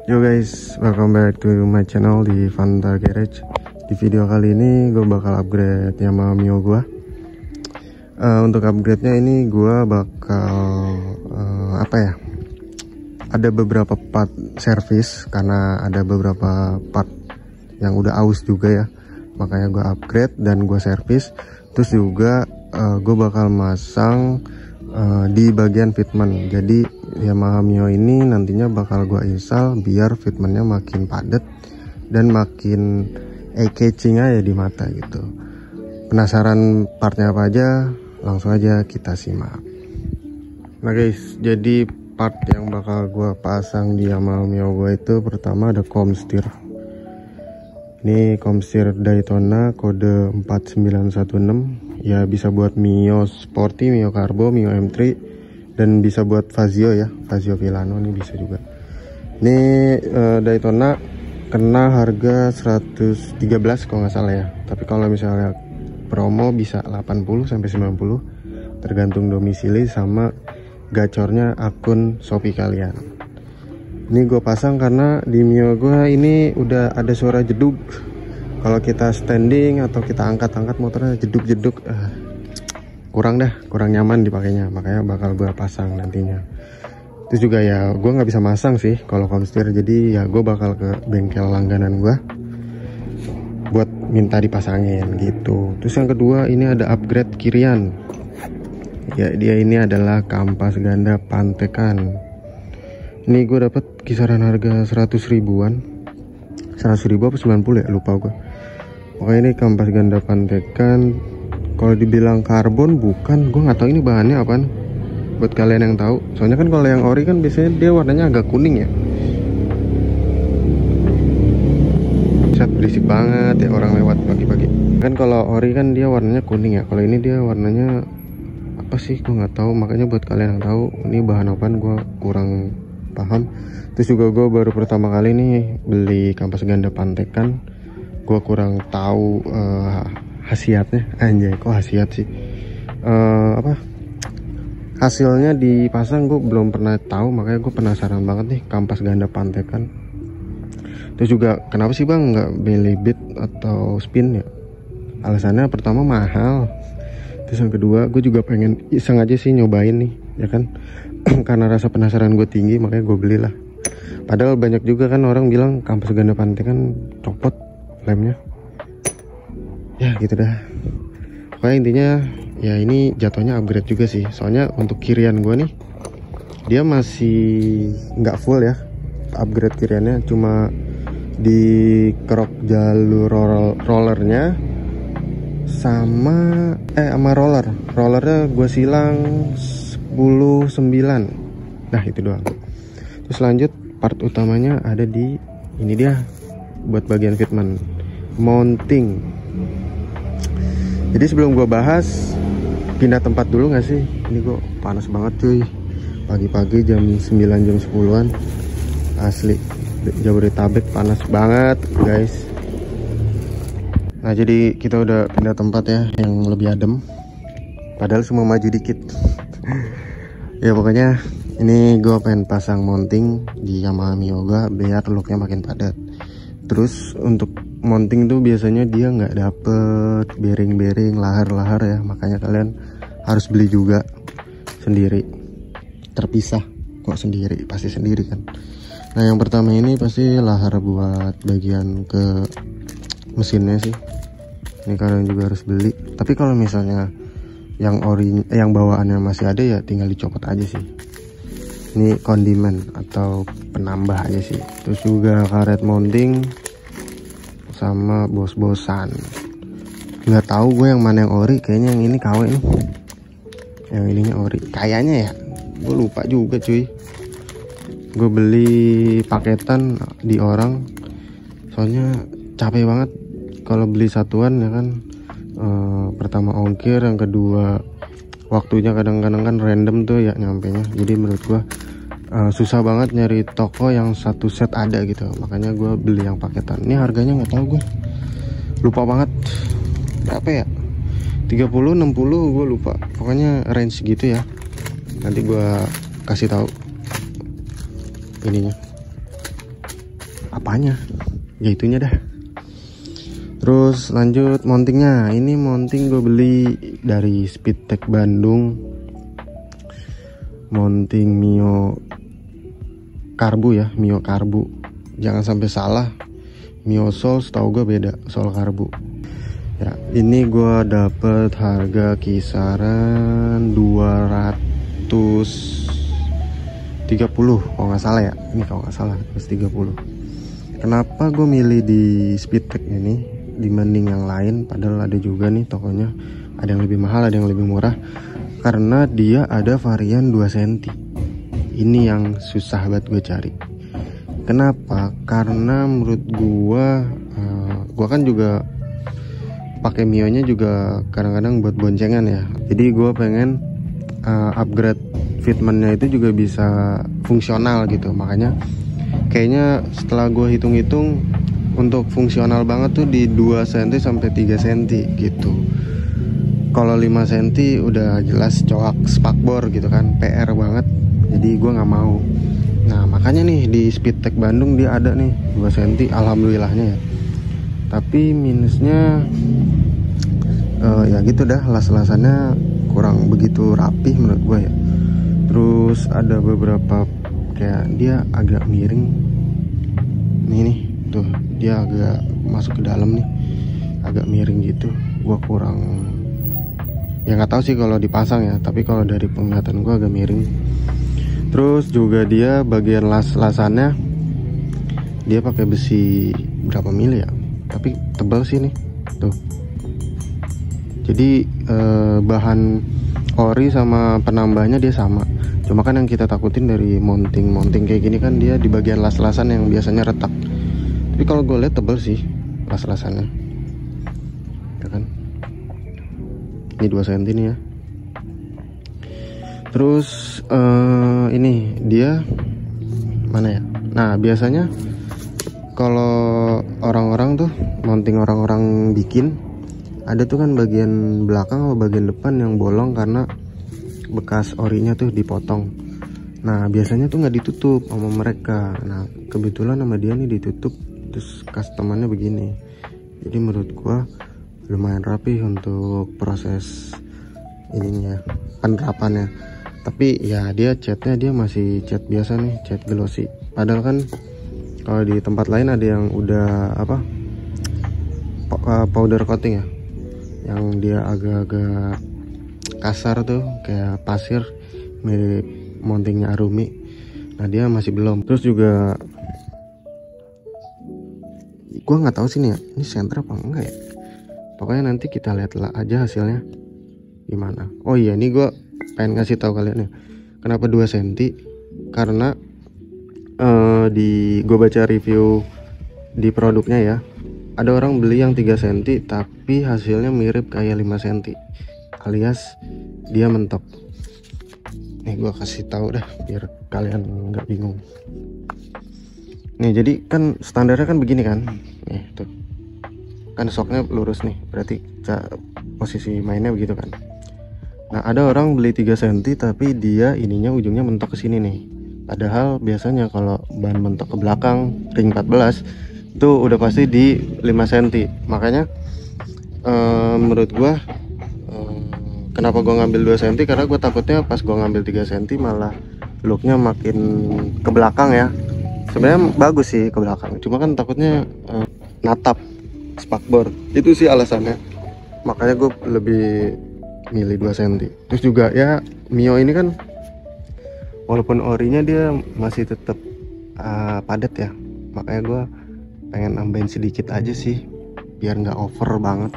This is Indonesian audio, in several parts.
Yo guys, welcome back to my channel di Fanta Garage. Di video kali ini gue bakal upgrade Yamaha Mio gue. Untuk upgrade-nya ini gue bakal ada beberapa part service karena ada beberapa part yang udah aus juga ya. Makanya gue upgrade dan gue servis. Terus juga gue bakal masang di bagian fitment. Jadi Yamaha Mio ini nantinya bakal gue install biar fitmentnya makin padat dan makin eye-catching aja di mata gitu. Penasaran partnya apa aja? Langsung aja kita simak. Nah guys, jadi part yang bakal gue pasang di Yamaha Mio gue itu pertama ada komstir. Ini komstir Daytona kode 4916. Ya bisa buat Mio Sporty, Mio Carbo, Mio M3, dan bisa buat Fazio ya, Fazio Villano ini bisa juga. Ini Daytona kena harga 113 kalau nggak salah ya. Tapi kalau misalnya promo bisa 80 sampai 90 tergantung domisili sama gacornya akun Shopee kalian. Ini gue pasang karena di Mio gue ini udah ada suara jeduk. Kalau kita standing atau kita angkat-angkat motornya jeduk-jeduk, kurang nyaman dipakainya. Makanya bakal gue pasang nantinya. Terus juga ya gue nggak bisa masang sih kalau komstir, jadi ya gue bakal ke bengkel langganan gue buat minta dipasangin gitu. Terus yang kedua ini ada upgrade kirian. Ya dia ini adalah kampas ganda Pantekan. Ini gue dapet kisaran harga 100 ribuan. 100 ribu apa 90 ya, lupa gue. Pokoknya ini kampas ganda Pantekan. Kalau dibilang karbon bukan, gue nggak tahu ini bahannya apaan. Buat kalian yang tahu, soalnya kan kalau yang ori kan biasanya dia warnanya agak kuning ya. Set berisik banget ya orang lewat pagi-pagi. Kan kalau ori kan dia warnanya kuning ya. Kalau ini dia warnanya apa sih? Gue nggak tahu. Makanya buat kalian yang tahu ini bahan apaan, gue kurang paham. Terus juga gue baru pertama kali nih beli kampas ganda Pantekan. Gue kurang tahu khasiatnya. Anjay, kok khasiat sih? Hasilnya dipasang gue belum pernah tahu, makanya gue penasaran banget nih kampas ganda Pantekan. Terus juga kenapa sih bang nggak beli beat atau spin ya? Alasannya pertama mahal. Terus yang kedua gue juga pengen iseng aja sih nyobain nih ya kan. Karena rasa penasaran gue tinggi makanya gue belilah. Padahal banyak juga kan orang bilang kampas ganda Pantekan copot lemnya. Ya gitu dah. Pokoknya intinya ya ini jatuhnya upgrade juga sih. Soalnya untuk kirian gue nih dia masih nggak full ya. Upgrade kiriannya cuma di kerok jalur rollernya sama rollernya gue silang 10-9. Nah itu doang. Terus lanjut part utamanya ada di ini dia buat bagian fitment mounting. Jadi sebelum gue bahas pindah tempat dulu nggak sih? Ini gue panas banget cuy. Pagi-pagi jam 9 jam 10-an asli Jabodetabek panas banget guys. Nah jadi kita udah pindah tempat ya yang lebih adem. Padahal semua maju dikit. Ya pokoknya ini gue pengen pasang mounting di Yamaha Mio gue biar looknya makin padat. Terus untuk mounting tuh biasanya dia nggak dapet bearing-bearing lahar-lahar ya, makanya kalian harus beli juga sendiri, terpisah kok sendiri, pasti sendiri kan. Nah yang pertama ini pasti lahar buat bagian ke mesinnya sih, ini kalian juga harus beli. Tapi kalau misalnya yang yang bawaannya masih ada ya tinggal dicopot aja sih. Ini kondimen atau penambah aja sih. Terus juga karet mounting sama bos-bosan. Nggak tahu gue yang mana yang ori, kayaknya yang ini KW nih. Yang ininya ori kayaknya ya. Gue lupa juga cuy. Gue beli paketan di orang. Soalnya capek banget kalau beli satuan ya kan. Pertama ongkir, yang kedua waktunya kadang-kadang kan random tuh ya nyampenya. Jadi menurut gue susah banget nyari toko yang satu set ada gitu. Makanya gue beli yang paketan. Ini harganya nggak tahu, gue lupa banget berapa ya, 30 60 gue lupa. Pokoknya range gitu ya. Nanti gue kasih tahu ininya. apanya ya itunya dah. Terus lanjut mountingnya. Ini mounting gue beli dari Speedtech Bandung, mounting Mio karbu ya, Mio karbu, jangan sampai salah. Mio Soul setahu gue beda, Soul karbu ya. Ini gue dapet harga kisaran 230 kalau nggak salah ya. Ini kalau nggak salah 230. Kenapa gue milih di Speedtech ini dibanding yang lain, padahal ada juga nih tokonya, ada yang lebih mahal, ada yang lebih murah? Karena dia ada varian 2 cm. Ini yang susah banget gue cari. Kenapa? Karena menurut gue kan juga pakai Mio nya juga kadang-kadang buat boncengan ya. Jadi gue pengen upgrade fitmentnya itu juga bisa fungsional gitu. Makanya kayaknya setelah gue hitung-hitung, untuk fungsional banget tuh di 2 cm sampai 3 cm gitu. Kalau 5 cm udah jelas coak spakbor gitu kan, PR banget. Jadi gue nggak mau. Nah makanya nih di Speedtech Bandung dia ada nih 2 cm, alhamdulillahnya ya. Tapi minusnya ya gitu dah, las-lasannya kurang begitu rapih menurut gue ya. Terus ada beberapa kayak dia agak miring nih tuh, dia agak masuk ke dalam nih, agak miring gitu. Gua kurang, ya nggak tahu sih kalau dipasang ya, tapi kalau dari penglihatan gua agak miring. Terus juga dia bagian las-lasannya dia pakai besi berapa mili ya, tapi tebal sih nih tuh. Jadi bahan ori sama penambahnya dia sama. Cuma kan yang kita takutin dari mounting kayak gini kan, dia di bagian las-lasan yang biasanya retak. Tapi kalau gue lihat tebel sih las-lasannya ya kan. Ini 2 cm nih ya. Terus ini dia mana ya. Nah biasanya kalau orang-orang tuh mounting, orang-orang bikin ada tuh kan bagian belakang atau bagian depan yang bolong karena bekas orinya tuh dipotong. Nah biasanya tuh nggak ditutup sama mereka. Nah kebetulan sama dia nih ditutup, terus customernya begini. Jadi menurut gua lumayan rapi untuk proses ininya, penerapannya. Tapi ya dia catnya dia masih cat biasa nih, cat glossy. Padahal kan kalau di tempat lain ada yang udah apa, powder coating ya, yang dia agak-agak kasar tuh kayak pasir, mirip mountingnya Arumi. Nah dia masih belum. Terus juga gue nggak tahu sih nih ya, ini senter apa enggak ya. Pokoknya nanti kita lihat lah aja hasilnya gimana. Oh iya, ini gue pengen ngasih tahu kalian nih kenapa 2 cm. Karena gue baca review di produknya ya, ada orang beli yang 3 cm tapi hasilnya mirip kayak 5 cm, alias dia mentok. Nih gue kasih tahu dah biar kalian nggak bingung. Nih jadi kan standarnya kan begini kan, nih tuh kan shocknya lurus nih, berarti posisi mainnya begitu kan. Nah ada orang beli 3 cm tapi dia ininya ujungnya mentok ke sini nih. Padahal biasanya kalau ban mentok ke belakang ring 14 itu udah pasti di 5 cm. Makanya menurut gua kenapa gua ngambil 2 cm, karena gua takutnya pas gua ngambil 3 cm malah looknya makin ke belakang ya. Sebenarnya bagus sih ke belakang, cuma kan takutnya natap spakbor. Itu sih alasannya, makanya gue lebih milih 2 cm. Terus juga ya Mio ini kan walaupun orinya dia masih tetap padat ya, makanya gue pengen nambahin sedikit aja sih biar nggak over banget.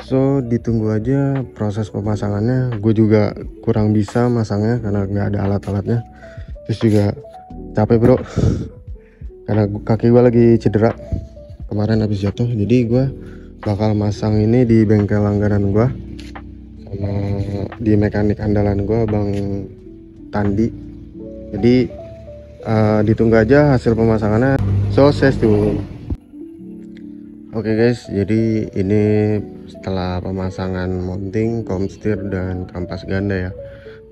So ditunggu aja proses pemasangannya. Gue juga kurang bisa masangnya karena nggak ada alat-alatnya. Terus juga capek bro, karena kaki gue lagi cedera kemarin habis jatuh. Jadi gue bakal masang ini di bengkel langganan gue sama di mekanik andalan gue, Bang Tandi. Jadi ditunggu aja hasil pemasangannya. So stay tune. Oke guys, jadi ini setelah pemasangan mounting, komstir dan kampas ganda ya.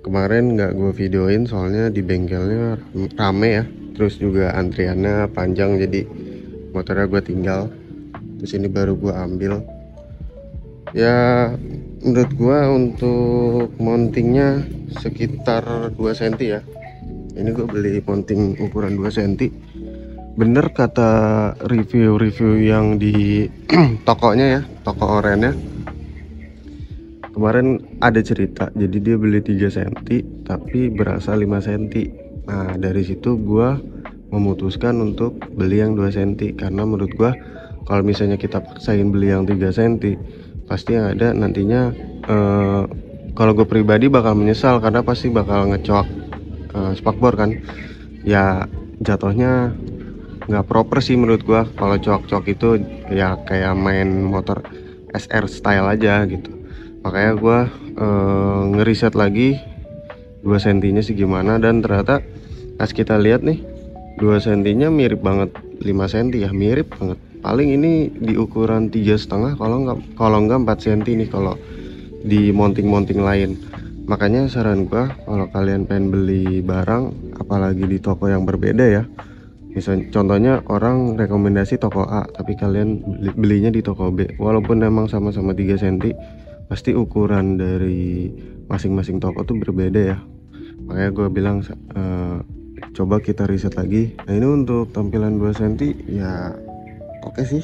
Kemarin nggak gue videoin soalnya di bengkelnya rame ya, terus juga antriannya panjang, jadi motornya gue tinggal. Terus ini baru gue ambil. Ya menurut gue untuk mountingnya sekitar 2 cm ya. Ini gue beli mounting ukuran 2 cm. Bener kata review-review yang di tokonya ya, toko orennya, kemarin ada cerita, jadi dia beli 3 cm tapi berasa 5 cm. Nah dari situ gua memutuskan untuk beli yang 2 cm, karena menurut gua kalau misalnya kita paksain beli yang 3 cm pasti yang ada nantinya kalau gue pribadi bakal menyesal, karena pasti bakal ngecoak spakbor kan ya, jatuhnya nggak proper sih menurut gua. Kalau coak-coak itu ya kayak main motor SR style aja gitu. Makanya gue ngeriset lagi 2 cm nya sih gimana, dan ternyata pas kita lihat nih 2 cm nya mirip banget 5 cm ya, mirip banget. Paling ini di ukuran 3,5 kalau enggak 4 cm nih kalau di mounting lain. Makanya saran gue, kalau kalian pengen beli barang apalagi di toko yang berbeda ya, misal contohnya orang rekomendasi toko A tapi kalian belinya di toko B, walaupun emang sama-sama 3 cm, pasti ukuran dari masing-masing toko tuh berbeda ya. Makanya gue bilang coba kita riset lagi. Nah ini untuk tampilan 2 cm ya oke sih.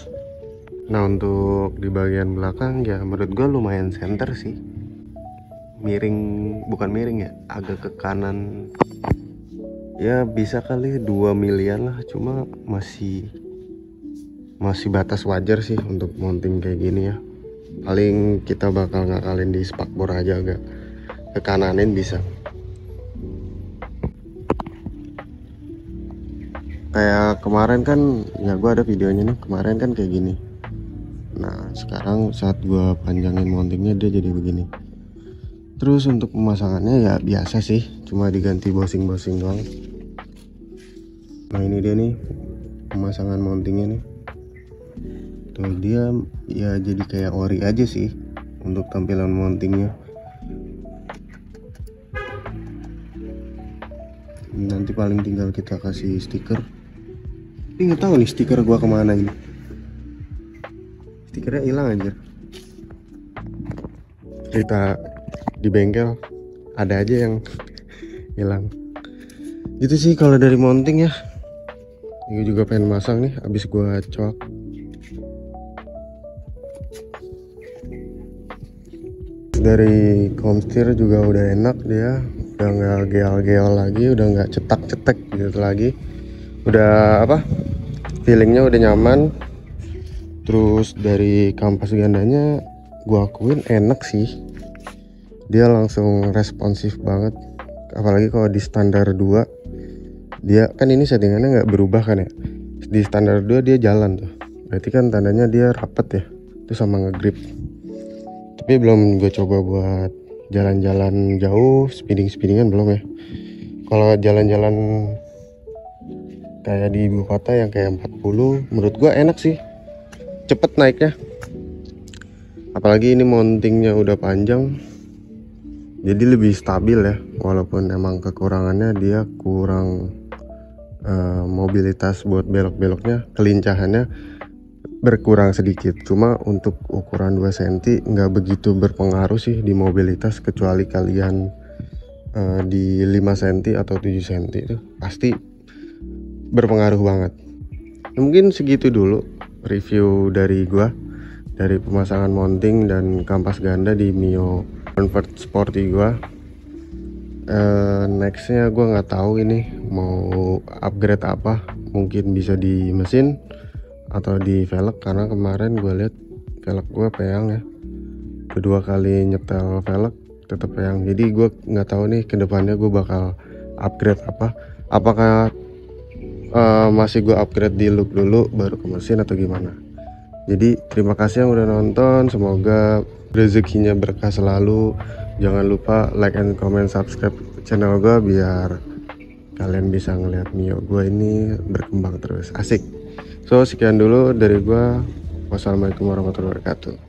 Nah untuk di bagian belakang ya menurut gue lumayan center sih, miring, bukan miring ya, agak ke kanan ya, bisa kali 2 milian lah, cuma masih batas wajar sih untuk mounting kayak gini ya. Paling kita bakal ngakalin di spakbor aja, agak ke kananin bisa. Kayak kemarin kan ya, gue ada videonya nih, kemarin kan kayak gini. Nah sekarang saat gue panjangin mountingnya dia jadi begini. Terus untuk pemasangannya ya biasa sih, cuma diganti bosing-bosing doang. Nah ini dia nih pemasangan mountingnya nih. Tuh dia ya jadi kayak ori aja sih untuk tampilan mountingnya. Nanti paling tinggal kita kasih stiker. Ini nggak tahu nih stiker gua kemana ini. Stikernya hilang aja. Kita di bengkel ada aja yang hilang. Itu sih kalau dari mounting ya. Ini juga pengen masang nih, abis gua coak. Dari komstir juga udah enak, dia udah nggak geol-geol lagi, udah nggak cetak-cetek gitu lagi, udah apa, feelingnya udah nyaman. Terus dari kampas gandanya gua akuin enak sih, dia langsung responsif banget. Apalagi kalau di standar 2, dia kan ini settingannya nggak berubah kan ya, di standar 2 dia jalan tuh, berarti kan tandanya dia rapet ya, itu sama ngegrip. Tapi belum gue coba buat jalan-jalan jauh, speedingan belum ya. Kalau jalan-jalan kayak di ibu kota yang kayak 40, menurut gue enak sih, cepet naiknya. Apalagi ini mountingnya udah panjang, jadi lebih stabil ya. Walaupun emang kekurangannya dia kurang mobilitas buat belok-beloknya, kelincahannya berkurang sedikit. Cuma untuk ukuran 2 cm nggak begitu berpengaruh sih di mobilitas, kecuali kalian di 5 cm atau 7 cm itu pasti berpengaruh banget. Mungkin segitu dulu review dari gua, dari pemasangan mounting dan kampas ganda di Mio Convert Sporty gua. Nextnya gua nggak tahu ini mau upgrade apa, mungkin bisa di mesin atau di velg, karena kemarin gue lihat velg gue peyang ya, kedua kali nyetel velg tetap peyang. Jadi gue nggak tahu nih kedepannya gue bakal upgrade apa, apakah masih gue upgrade di look dulu baru ke mesin atau gimana. Jadi terima kasih yang udah nonton, semoga rezekinya berkah selalu. Jangan lupa like and comment, subscribe channel gue biar kalian bisa ngeliat Mio gue ini berkembang terus, asik. So sekian dulu dari gue, wassalamualaikum warahmatullahi wabarakatuh.